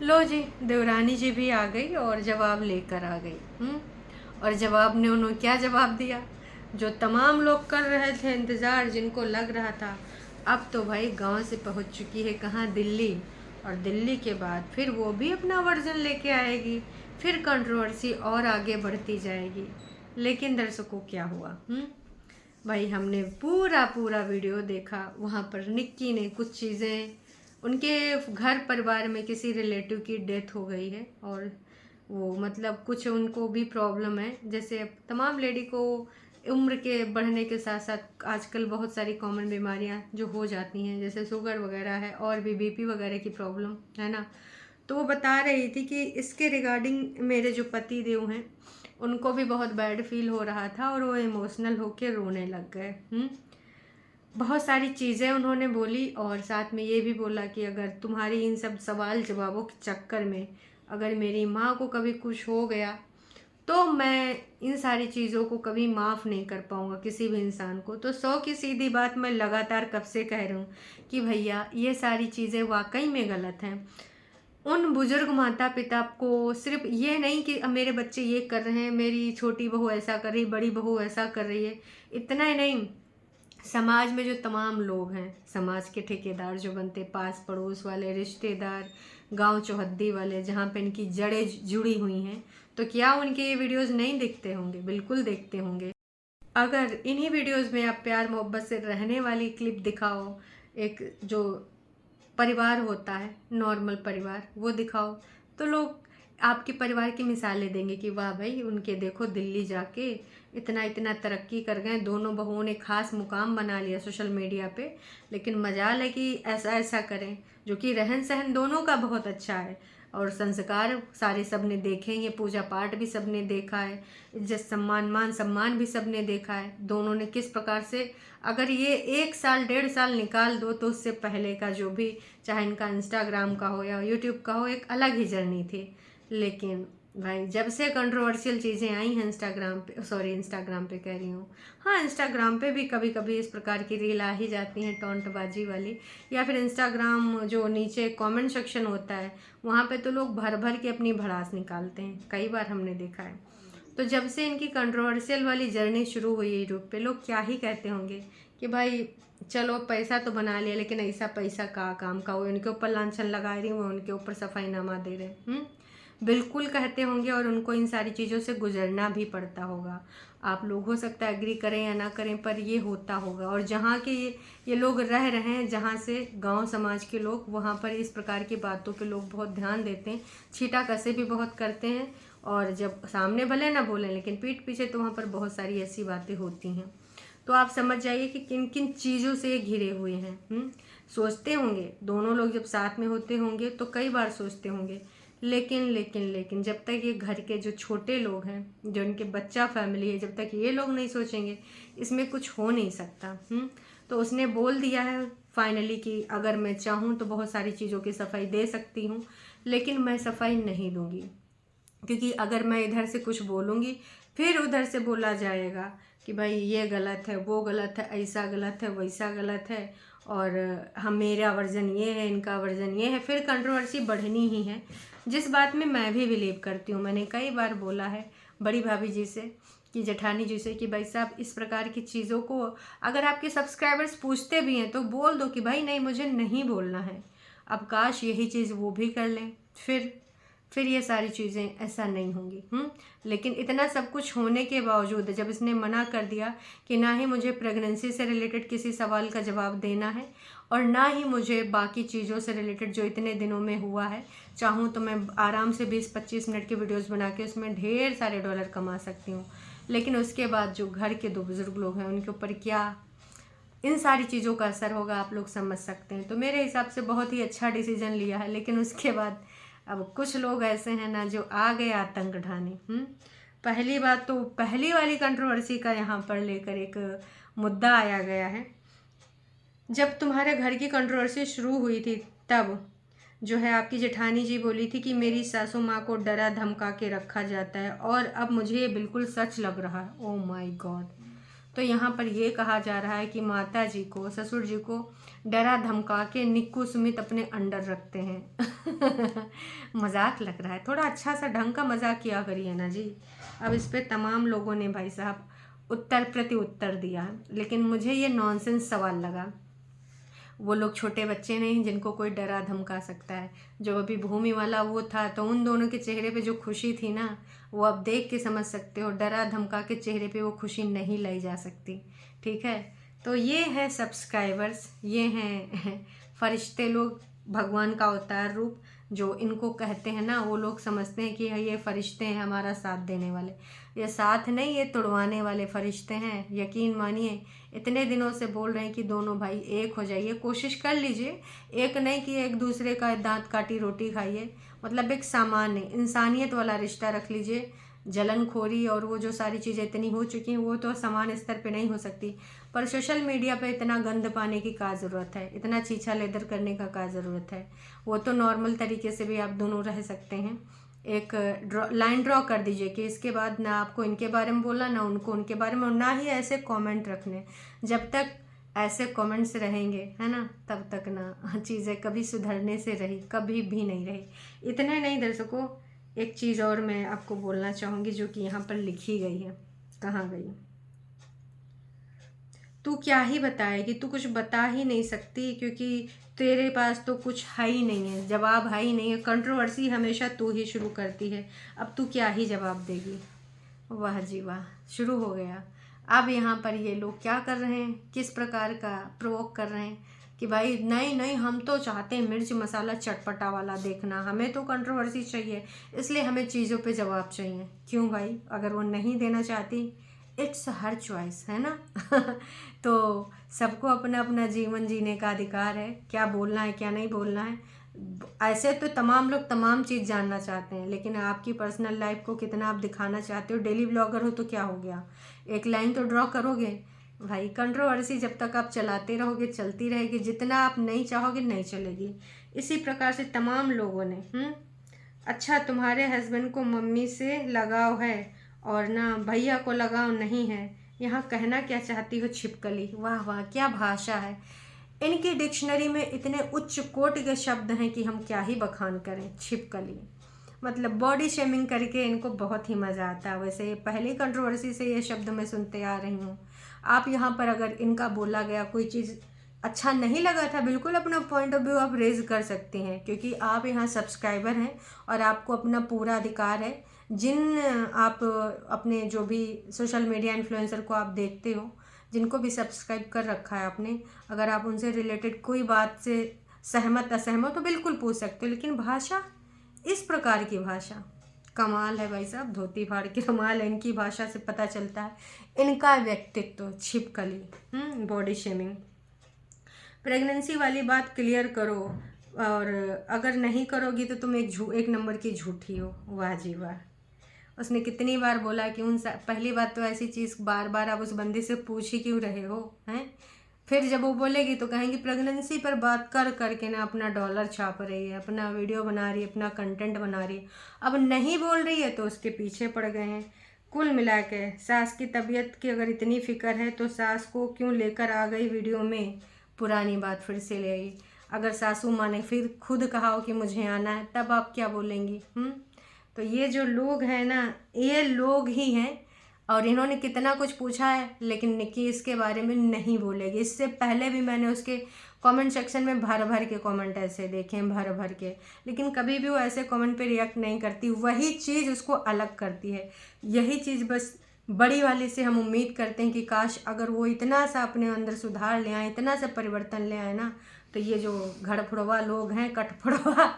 लो जी, देवरानी जी भी आ गई और जवाब लेकर आ गई। और जवाब ने उन्होंने क्या जवाब दिया, जो तमाम लोग कर रहे थे इंतज़ार, जिनको लग रहा था अब तो भाई गांव से पहुंच चुकी है कहाँ, दिल्ली। और दिल्ली के बाद फिर वो भी अपना वर्जन लेके आएगी, फिर कंट्रोवर्सी और आगे बढ़ती जाएगी। लेकिन दर्शकों क्या हुआ? भाई हमने पूरा पूरा वीडियो देखा। वहाँ पर निक्की ने कुछ चीज़ें, उनके घर परिवार में किसी रिलेटिव की डेथ हो गई है और वो मतलब कुछ उनको भी प्रॉब्लम है। जैसे अब तमाम लेडी को उम्र के बढ़ने के साथ साथ आजकल बहुत सारी कॉमन बीमारियां जो हो जाती हैं, जैसे शुगर वगैरह है और भी बीपी वगैरह की प्रॉब्लम है ना। तो वो बता रही थी कि इसके रिगार्डिंग मेरे जो पति देव हैं उनको भी बहुत बैड फील हो रहा था और वो इमोशनल होके रोने लग गए। बहुत सारी चीज़ें उन्होंने बोली और साथ में ये भी बोला कि अगर तुम्हारी इन सब सवाल जवाबों के चक्कर में अगर मेरी माँ को कभी कुछ हो गया तो मैं इन सारी चीज़ों को कभी माफ़ नहीं कर पाऊँगा किसी भी इंसान को। तो 100 की सीधी बात मैं लगातार कब से कह रहा हूँ कि भैया ये सारी चीज़ें वाकई में गलत हैं। उन बुजुर्ग माता पिता को सिर्फ ये नहीं कि अब मेरे बच्चे ये कर रहे हैं, मेरी छोटी बहू ऐसा कर रही, बड़ी बहू ऐसा कर रही है, इतना ही नहीं, समाज में जो तमाम लोग हैं, समाज के ठेकेदार जो बनते, पास पड़ोस वाले, रिश्तेदार, गांव चौहद्दी वाले, जहाँ पे इनकी जड़ें जुड़ी हुई हैं, तो क्या उनके ये वीडियोस नहीं देखते होंगे? बिल्कुल देखते होंगे। अगर इन्हीं वीडियोस में आप प्यार मोहब्बत से रहने वाली क्लिप दिखाओ, एक जो परिवार होता है नॉर्मल परिवार वो दिखाओ, तो लोग आपके परिवार की मिसालें देंगे कि वाह भाई उनके देखो दिल्ली जाके इतना इतना तरक्की कर गए, दोनों बहुओं ने खास मुकाम बना लिया सोशल मीडिया पे। लेकिन मजाल है कि ऐसा ऐसा करें, जो कि रहन सहन दोनों का बहुत अच्छा है और संस्कार सारे सब ने देखे हैं, पूजा पाठ भी सब ने देखा है, इज्जत सम्मान मान सम्मान भी सब ने देखा है। दोनों ने किस प्रकार से, अगर ये 1 साल 1.5 साल निकाल दो तो उससे पहले का जो भी, चाहे इनका इंस्टाग्राम का हो या यूट्यूब का हो, एक अलग ही जर्नी थी। लेकिन भाई जब से कंट्रोवर्शियल चीज़ें आई हैं इंस्टाग्राम पे, सॉरी इंस्टाग्राम पे कह रही हूँ, हाँ इंस्टाग्राम पे भी कभी कभी इस प्रकार की रील आ ही जाती हैं टॉन्टबाजी वाली, या फिर इंस्टाग्राम जो नीचे कमेंट सेक्शन होता है वहाँ पे तो लोग भर भर के अपनी भड़ास निकालते हैं, कई बार हमने देखा है। तो जब से इनकी कंट्रोवर्शियल वाली जर्नी शुरू हुई यूट्यूब पे, लोग क्या ही कहते होंगे कि भाई चलो पैसा तो बना लिया, लेकिन ऐसा पैसा का काम का, वो इनके ऊपर लांछन लगा रही, वो उनके ऊपर सफाईनामा दे रहे। बिल्कुल कहते होंगे और उनको इन सारी चीज़ों से गुजरना भी पड़ता होगा। आप लोग हो सकता है एग्री करें या ना करें, पर ये होता होगा। और जहाँ के ये लोग रह रहे हैं, जहाँ से गांव समाज के लोग, वहाँ पर इस प्रकार की बातों पे लोग बहुत ध्यान देते हैं, छीटा कसे भी बहुत करते हैं। और जब सामने भले ना बोलें, लेकिन पीठ पीछे तो वहाँ पर बहुत सारी ऐसी बातें होती हैं। तो आप समझ जाइए कि किन किन चीज़ों से ये घिरे हुए हैं। सोचते होंगे दोनों लोग जब साथ में होते होंगे तो कई बार सोचते होंगे, लेकिन लेकिन लेकिन जब तक ये घर के जो छोटे लोग हैं, जो इनके बच्चा फैमिली है, जब तक ये लोग नहीं सोचेंगे इसमें कुछ हो नहीं सकता। तो उसने बोल दिया है फाइनली कि अगर मैं चाहूँ तो बहुत सारी चीज़ों की सफाई दे सकती हूँ, लेकिन मैं सफाई नहीं दूंगी, क्योंकि अगर मैं इधर से कुछ बोलूँगी फिर उधर से बोला जाएगा कि भाई ये गलत है, वो गलत है, ऐसा गलत है, वैसा गलत है, और हम, मेरा वर्जन ये है, इनका वर्जन ये है, फिर कंट्रोवर्सी बढ़नी ही है। जिस बात में मैं भी बिलीव करती हूँ, मैंने कई बार बोला है बड़ी भाभी जी से, कि जेठानी जी से, कि भाई साहब इस प्रकार की चीज़ों को अगर आपके सब्सक्राइबर्स पूछते भी हैं तो बोल दो कि भाई नहीं, मुझे नहीं बोलना है। अब काश यही चीज़ वो भी कर लें, फिर ये सारी चीज़ें ऐसा नहीं होंगी। लेकिन इतना सब कुछ होने के बावजूद जब इसने मना कर दिया कि ना ही मुझे प्रेगनेंसी से रिलेटेड किसी सवाल का जवाब देना है और ना ही मुझे बाकी चीज़ों से रिलेटेड जो इतने दिनों में हुआ है, चाहूँ तो मैं आराम से 20-25 मिनट के वीडियोस बना के उसमें ढेर सारे डॉलर कमा सकती हूँ, लेकिन उसके बाद जो घर के 2 बुज़ुर्ग लोग हैं उनके ऊपर क्या इन सारी चीज़ों का असर होगा आप लोग समझ सकते हैं। तो मेरे हिसाब से बहुत ही अच्छा डिसीजन लिया है, लेकिन उसके बाद अब कुछ लोग ऐसे हैं ना जो आ गए आतंक ढाने। पहली बात तो पहली वाली कंट्रोवर्सी का यहाँ पर लेकर एक मुद्दा आया गया है। जब तुम्हारे घर की कंट्रोवर्सी शुरू हुई थी तब जो है आपकी जेठानी जी बोली थी कि मेरी सासू माँ को डरा धमका के रखा जाता है, और अब मुझे ये बिल्कुल सच लग रहा है। Oh my God. तो यहाँ पर ये कहा जा रहा है कि माता जी को, ससुर जी को डरा धमका के निक्कू सुमित अपने अंडर रखते हैं। मजाक लग रहा है, थोड़ा अच्छा सा ढंग का मजाक किया करिए ना जी। अब इस पे तमाम लोगों ने भाई साहब उत्तर प्रति उत्तर दिया, लेकिन मुझे ये नॉनसेंस सवाल लगा। वो लोग छोटे बच्चे नहीं जिनको कोई डरा धमका सकता है। जो अभी भूमि वाला वो था, तो उन दोनों के चेहरे पे जो खुशी थी ना, वो आप देख के समझ सकते हो। डरा धमका के चेहरे पे वो खुशी नहीं लाई जा सकती, ठीक है। तो ये है सब्सक्राइबर्स, ये हैं फरिश्ते लोग, भगवान का अवतार रूप जो इनको कहते हैं ना, वो लोग समझते हैं कि ये फरिश्ते हैं हमारा साथ देने वाले। ये साथ नहीं, ये तुड़वाने वाले फरिश्ते हैं। यकीन मानिए, इतने दिनों से बोल रहे हैं कि दोनों भाई एक हो जाइए, कोशिश कर लीजिए। एक नहीं कि एक दूसरे का दांत काटी रोटी खाइए, मतलब एक सामान्य इंसानियत वाला रिश्ता रख लीजिए। जलनखोरी और वो जो सारी चीज़ें इतनी हो चुकी हैं, वो तो समान स्तर पे नहीं हो सकती, पर सोशल मीडिया पे इतना गंद पाने की क्या ज़रूरत है, इतना छीछा लेदर करने का क्या ज़रूरत है। वो तो नॉर्मल तरीके से भी आप दोनों रह सकते हैं। एक लाइन ड्रॉ कर दीजिए कि इसके बाद ना आपको इनके बारे में बोलना, ना उनको उनके बारे में, और ना ही ऐसे कमेंट रखने। जब तक ऐसे कमेंट्स रहेंगे, है ना, तब तक ना चीज़ें कभी सुधरने से रही, कभी भी नहीं रही। इतने नहीं दर्शकों, एक चीज़ और मैं आपको बोलना चाहूँगी जो कि यहाँ पर लिखी गई है। कहाँ गई? तू क्या ही बताएगी, तू कुछ बता ही नहीं सकती, क्योंकि तेरे पास तो कुछ है ही नहीं है, जवाब है ही नहीं है। कंट्रोवर्सी हमेशा तू ही शुरू करती है, अब तू क्या ही जवाब देगी। वाह जी वाह, शुरू हो गया। अब यहाँ पर ये लोग क्या कर रहे हैं, किस प्रकार का प्रोवोक कर रहे हैं कि भाई नहीं नहीं, हम तो चाहते हैं मिर्च मसाला चटपटा वाला देखना, हमें तो कंट्रोवर्सी चाहिए, इसलिए हमें चीज़ों पे जवाब चाहिए। क्यों भाई, अगर वो नहीं देना चाहती, इट्स हर चॉइस, है ना। तो सबको अपना अपना जीवन जीने का अधिकार है, क्या बोलना है क्या नहीं बोलना है। ऐसे तो तमाम लोग तमाम चीज़ जानना चाहते हैं, लेकिन आपकी पर्सनल लाइफ को कितना आप दिखाना चाहते हो। डेली ब्लॉगर हो तो क्या हो गया, एक लाइन तो ड्रॉ करोगे भाई। कंट्रोवर्सी जब तक आप चलाते रहोगे चलती रहेगी, जितना आप नहीं चाहोगे नहीं चलेगी। इसी प्रकार से तमाम लोगों ने अच्छा, तुम्हारे हस्बैंड को मम्मी से लगाव है और ना भैया को लगाव नहीं है, यहाँ कहना क्या चाहती हो छिपकली। वाह वाह, क्या भाषा है। इनकी डिक्शनरी में इतने उच्च कोटि के शब्द हैं कि हम क्या ही बखान करें। छिपकली मतलब बॉडी शेमिंग करके इनको बहुत ही मज़ा आता है। वैसे ये पहली कंट्रोवर्सी से ये शब्द मैं सुनते आ रही हूँ। आप यहाँ पर अगर इनका बोला गया कोई चीज़ अच्छा नहीं लगा था, बिल्कुल अपना पॉइंट ऑफ व्यू आप रेज कर सकते हैं, क्योंकि आप यहाँ सब्सक्राइबर हैं और आपको अपना पूरा अधिकार है। जिन आप अपने जो भी सोशल मीडिया इन्फ्लुएंसर को आप देखते हो, जिनको भी सब्सक्राइब कर रखा है आपने, अगर आप उनसे रिलेटेड कोई बात से सहमत असहमत तो बिल्कुल पूछ सकते हो। लेकिन भाषा, इस प्रकार की भाषा, कमाल है भाई साहब। धोती फाड़ के रुमाल है, इनकी भाषा से पता चलता है इनका व्यक्तित्व। छिपकली, बॉडी शेमिंग। प्रेगनेंसी वाली बात क्लियर करो, और अगर नहीं करोगी तो तुम एक नंबर की झूठी हो। वाह जी वाह, उसने कितनी बार बोला कि पहली बात तो ऐसी चीज़ बार बार आप उस बंदे से पूछ ही क्यों रहे हो, हैं। फिर जब वो बोलेगी तो कहेंगी प्रेगनेंसी पर बात कर करके ना अपना डॉलर छाप रही है, अपना वीडियो बना रही है, अपना कंटेंट बना रही है। अब नहीं बोल रही है तो उसके पीछे पड़ गए हैं। कुल मिला के सास की तबीयत की अगर इतनी फिक्र है तो सास को क्यों लेकर आ गई वीडियो में, पुरानी बात फिर से ले आई। अगर सासू माँ ने फिर खुद कहा हो कि मुझे आना है, तब आप क्या बोलेंगी। तो ये जो लोग हैं ना, ये लोग ही हैं। और इन्होंने कितना कुछ पूछा है, लेकिन निक्की इसके बारे में नहीं बोलेगी। इससे पहले भी मैंने उसके कमेंट सेक्शन में भर भर के कमेंट ऐसे देखे हैं, भर भर के, लेकिन कभी भी वो ऐसे कमेंट पे रिएक्ट नहीं करती। वही चीज़ उसको अलग करती है। यही चीज़ बस बड़ी वाली से हम उम्मीद करते हैं कि काश अगर वो इतना सा अपने अंदर सुधार ले आए, इतना सा परिवर्तन ले आए ना, तो ये जो घर फोड़वा लोग हैं, कट फोड़वा,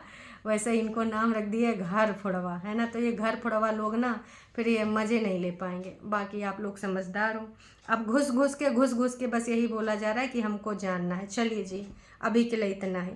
वैसे इनको नाम रख दिए घर फोड़वा, है ना। तो ये घर फोड़वा लोग ना फिर ये मज़े नहीं ले पाएंगे। बाकी आप लोग समझदार हो। अब घुस घुस के बस यही बोला जा रहा है कि हमको जानना है। चलिए जी, अभी के लिए इतना ही।